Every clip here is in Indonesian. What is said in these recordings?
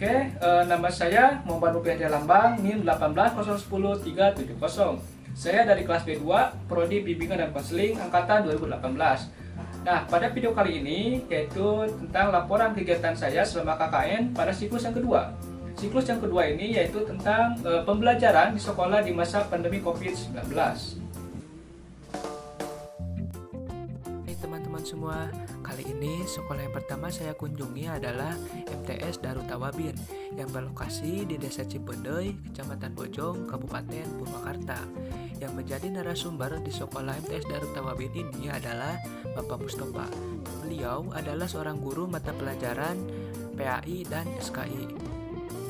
Nama saya Muhammad Nupriansyah Lambang, NIM 180100370. Saya dari kelas B2, Prodi Bimbingan dan Konseling angkatan 2018. Nah, pada video kali ini yaitu tentang laporan kegiatan saya selama KKN pada siklus yang kedua. Siklus yang kedua ini yaitu tentang pembelajaran di sekolah di masa pandemi COVID-19. Hai teman-teman semua, kali ini sekolah yang pertama saya kunjungi adalah MTS Darut Tawabin yang berlokasi di Desa Cipendey, Kecamatan Bojong, Kabupaten Purwakarta. Yang menjadi narasumber di sekolah MTS Darut Tawabin ini adalah Bapak Mustafa. Beliau adalah seorang guru mata pelajaran PAI dan SKI.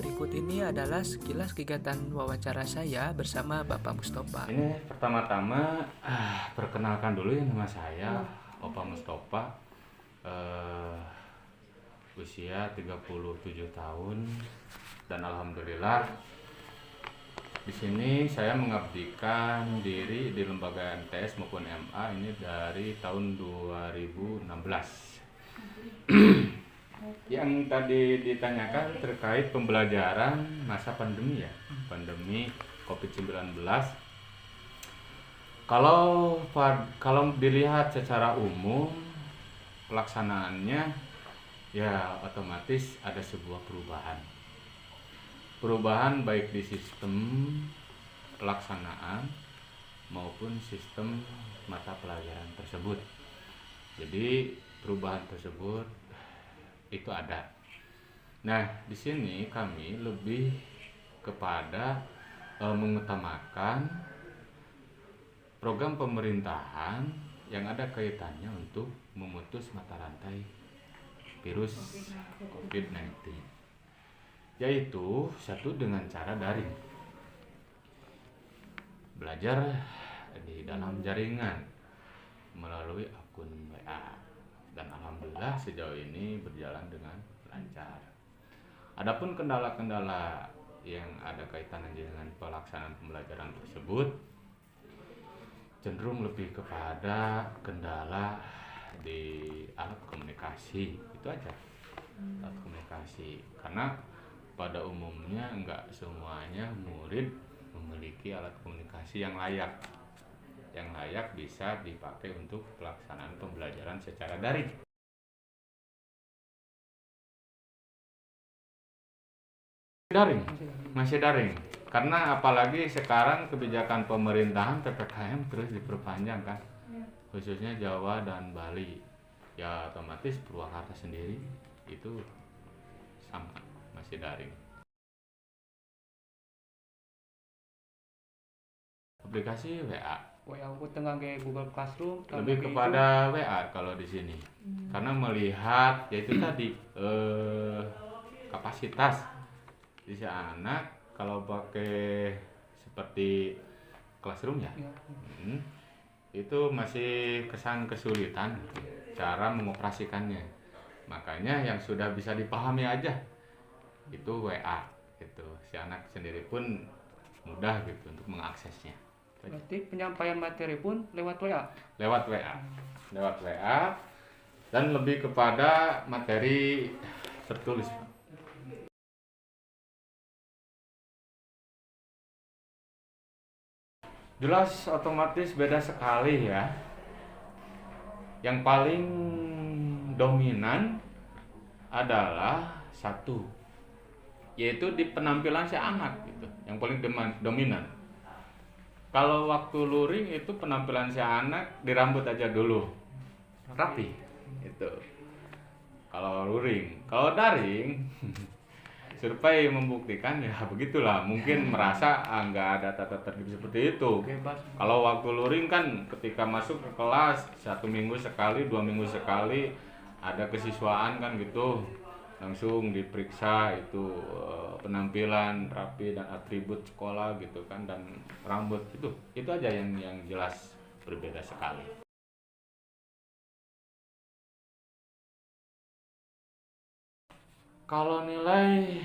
Berikut ini adalah sekilas kegiatan wawancara saya bersama Bapak Mustafa. Ini pertama-tama perkenalkan dulu ya, nama saya Bapak Mustafa, usia 37 tahun dan alhamdulillah di sini saya mengabdikan diri di lembaga MTS maupun MA ini dari tahun 2016. Yang tadi ditanyakan terkait pembelajaran masa pandemi ya, pandemi COVID-19. Kalau dilihat secara umum pelaksanaannya ya otomatis ada sebuah perubahan baik di sistem pelaksanaan maupun sistem mata pelajaran tersebut. Jadi perubahan tersebut itu ada. Nah, di sini kami lebih kepada mengutamakan program pemerintahan yang ada kaitannya untuk memutus mata rantai virus COVID-19, yaitu satu dengan cara daring, belajar di dalam jaringan melalui akun WA, dan alhamdulillah sejauh ini berjalan dengan lancar. Adapun kendala-kendala yang ada kaitannya dengan pelaksanaan pembelajaran tersebut cenderung lebih kepada kendala di alat komunikasi, itu aja, alat komunikasi, karena pada umumnya enggak semuanya murid memiliki alat komunikasi yang layak bisa dipakai untuk pelaksanaan pembelajaran secara daring. Masih daring, karena apalagi sekarang kebijakan pemerintahan PPKM terus diperpanjang kan, khususnya Jawa dan Bali, ya otomatis Purwakarta sendiri itu sama, masih daring. Aplikasi WA aku tengah ke Google Classroom. Lebih kepada WA kalau di sini, karena melihat yaitu tadi kapasitas di anak kalau pakai seperti Classroom ya, itu masih kesulitan cara mengoperasikannya. Makanya yang sudah bisa dipahami aja itu WA, itu si anak sendiri pun mudah gitu untuk mengaksesnya. Berarti penyampaian materi pun lewat WA? Lewat WA dan lebih kepada materi tertulis. Jelas otomatis beda sekali ya. Yang paling dominan adalah satu, yaitu di penampilan si anak gitu, yang paling dominan. Kalau waktu luring itu penampilan si anak di rambut aja dulu rapi itu. Kalau luring, kalau daring survei membuktikan ya begitulah, mungkin merasa nggak ada tata tertib seperti itu. Kalau waktu luring kan ketika masuk ke kelas 1 minggu sekali, 2 minggu sekali ada kesiswaan kan gitu, langsung diperiksa itu penampilan rapi dan atribut sekolah gitu kan, dan rambut itu aja yang jelas berbeda sekali. Kalau nilai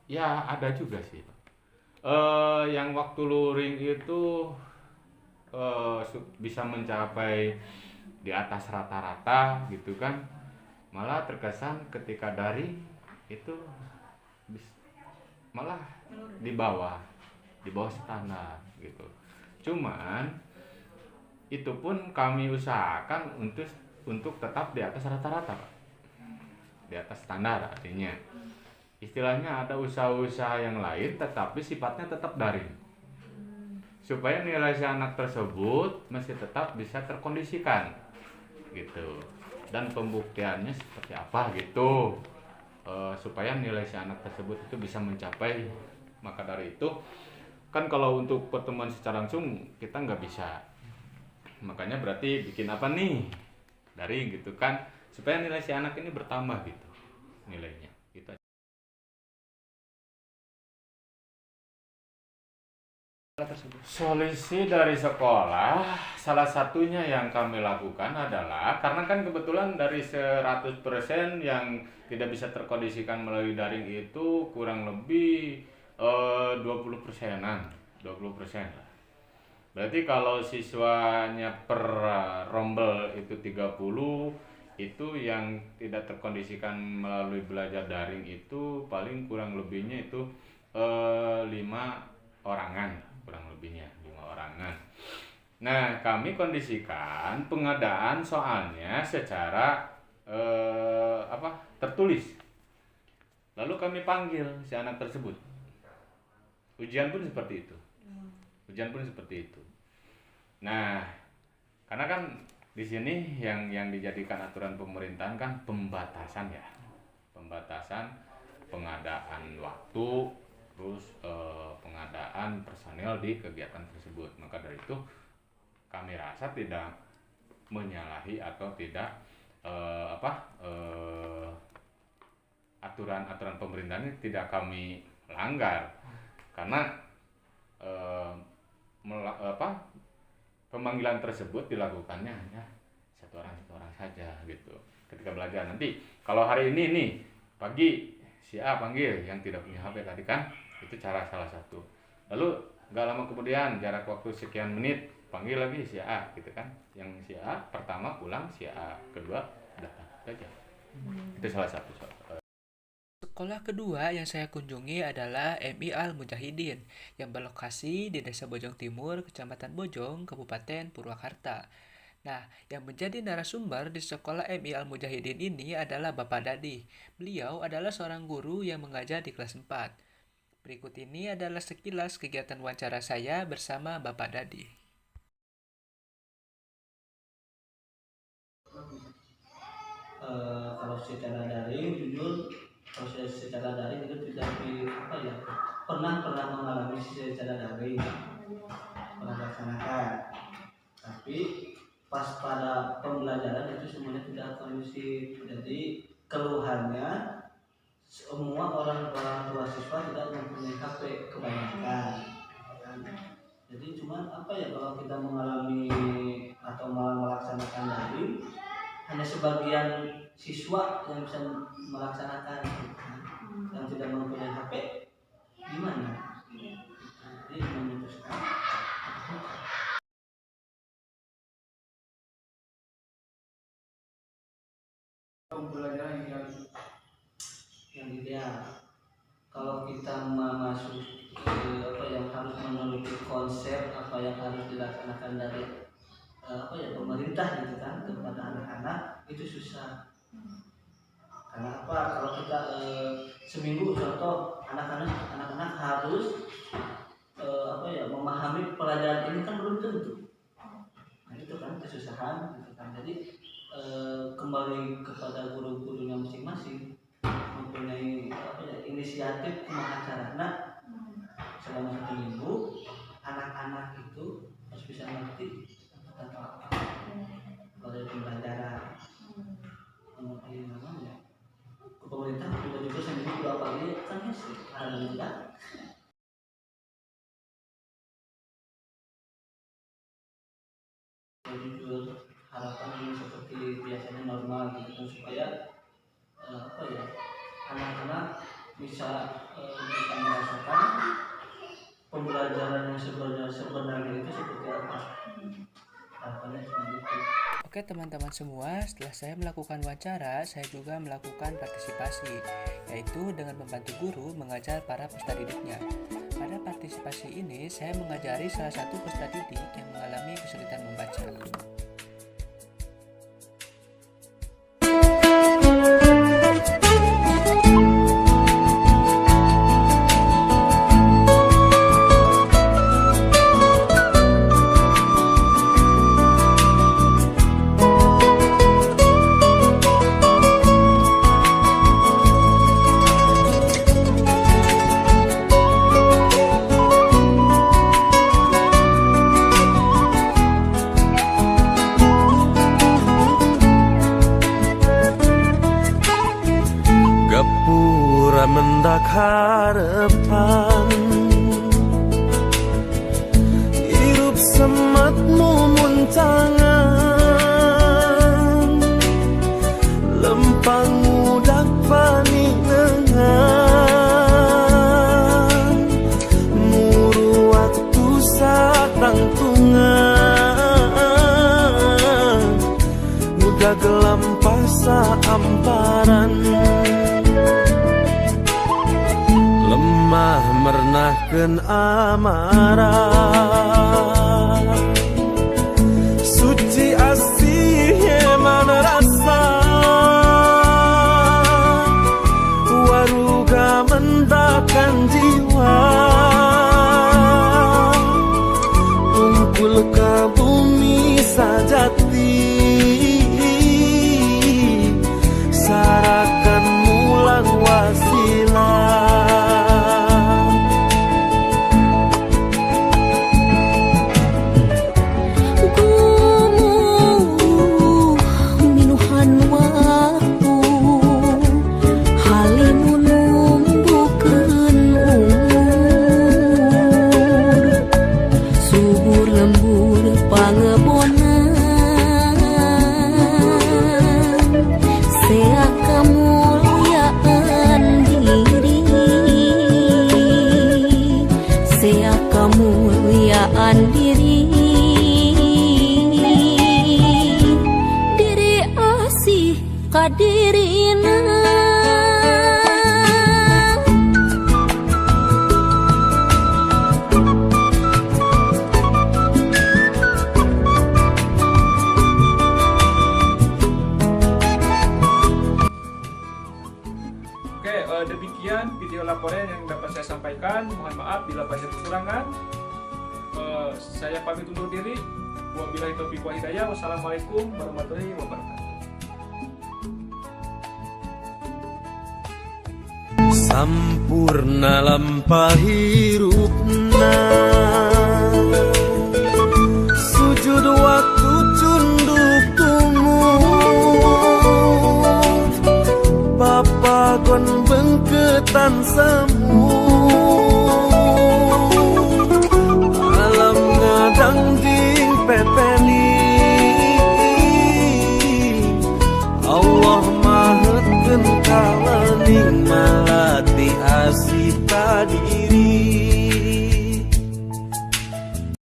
ya ada juga sih. Yang waktu luring itu bisa mencapai di atas rata-rata gitu kan. Malah terkesan ketika daring itu malah di bawah standar gitu. Cuman itu pun kami usahakan untuk tetap di atas rata-rata, Pak. Di atas standar, artinya istilahnya ada usaha-usaha yang lain tetapi sifatnya tetap daring, supaya nilai si anak tersebut masih tetap bisa terkondisikan gitu, dan pembuktiannya seperti apa gitu, supaya nilai si anak tersebut itu bisa mencapai. Maka dari itu kan kalau untuk pertemuan secara langsung kita nggak bisa, makanya berarti bikin apa nih, daring gitu kan, supaya nilai si anak ini bertambah gitu nilainya gitu. Solusi dari sekolah, salah satunya yang kami lakukan adalah, karena kan kebetulan dari 100% yang tidak bisa terkondisikan melalui daring itu kurang lebih 20%-an, 20% lah. Berarti kalau siswanya per rombel itu 30, itu yang tidak terkondisikan melalui belajar daring itu paling kurang lebihnya itu 5 orangan, kurang lebihnya 5 orangan. Nah, kami kondisikan pengadaan soalnya secara tertulis. Lalu kami panggil si anak tersebut. Ujian pun seperti itu. Nah, karena kan di sini yang dijadikan aturan pemerintahan kan pembatasan ya. Pembatasan pengadaan waktu, terus pengadaan personel di kegiatan tersebut. Maka dari itu kami rasa tidak menyalahi atau tidak aturan pemerintahan ini tidak kami langgar, karena pemanggilan tersebut dilakukannya hanya satu orang saja gitu. Ketika belajar nanti, kalau hari ini nih pagi si A panggil yang tidak punya HP tadi kan, itu cara salah satu. Lalu nggak lama kemudian jarak waktu sekian menit panggil lagi si A gitu kan, yang si A pertama pulang, si A kedua datang saja. Itu salah satu. Sekolah kedua yang saya kunjungi adalah MI Al Mujahidin yang berlokasi di Desa Bojong Timur, Kecamatan Bojong, Kabupaten Purwakarta. Nah, yang menjadi narasumber di sekolah MI Al Mujahidin ini adalah Bapak Dadi. Beliau adalah seorang guru yang mengajar di kelas 4. Berikut ini adalah sekilas kegiatan wawancara saya bersama Bapak Dadi. Kalau secara daring, jujur kalau secara daring itu tidak pernah mengalami secara daring, pernah laksanakan, tapi pas pada pembelajaran itu semuanya tidak kondusif. Jadi keluhannya semua orang tua siswa tidak mempunyai HP kebanyakan. Jadi cuman kalau kita mengalami atau melaksanakan daring, hanya sebagian siswa yang bisa melaksanakan, yang tidak mempunyai HP gimana? Jadi memutuskan pembelajaran yang ideal. Kalau kita masuk yang harus meneliti konsep apa yang harus dilaksanakan dari pemerintah gitu kan kepada anak-anak, itu susah. Karena kalau kita seminggu contoh anak-anak harus memahami pelajaran ini kan belum tentu. Nah itu kan kesusahan gitu kan. Jadi kembali kepada guru-gurunya masing-masing mempunyai inisiatif kumaha carana selama 1 minggu anak-anak itu harus bisa ngerti apa dari pembelajaran. Kemudian namanya pemerintah juga seminggu 2 kali kan sih alhamdulillah. Jujur harapan ini seperti biasanya normal gitu kan, supaya anak-anak bisa merasakan pembelajaran yang sebenarnya itu seperti apa. Harapannya cuma itu. Oke teman-teman semua, setelah saya melakukan wawancara, saya juga melakukan partisipasi, yaitu dengan membantu guru mengajar para peserta didiknya. Pada partisipasi ini, saya mengajari salah satu peserta didik yang mengalami kesulitan membaca. Gapura mendak harapan, hirup sematmu muntangan, lempang mudak paningan, muru waktu satang tungan, mudah gelampah saamparan. Lemah mernahkeun amarah, suci asih eman rasa, waruga mendakan jiwa, unggul ka bumi sajati, sarakan mulang wasilah. Kemuliaan diri asih kadirina. Demikian video laporan yang dapat saya sampaikan. Mohon maaf bila banyak kekurangan. Saya pamit undur diri. Wabillahi taufiq wal hidayah. Wassalamualaikum warahmatullahi wabarakatuh. Sampurna lampah hirupna, sujud waktu cunduk tumut, papagon bengketan semu, alam ngadang ding pepeni, Allah mahetkeun kalaning malati asih ka diri.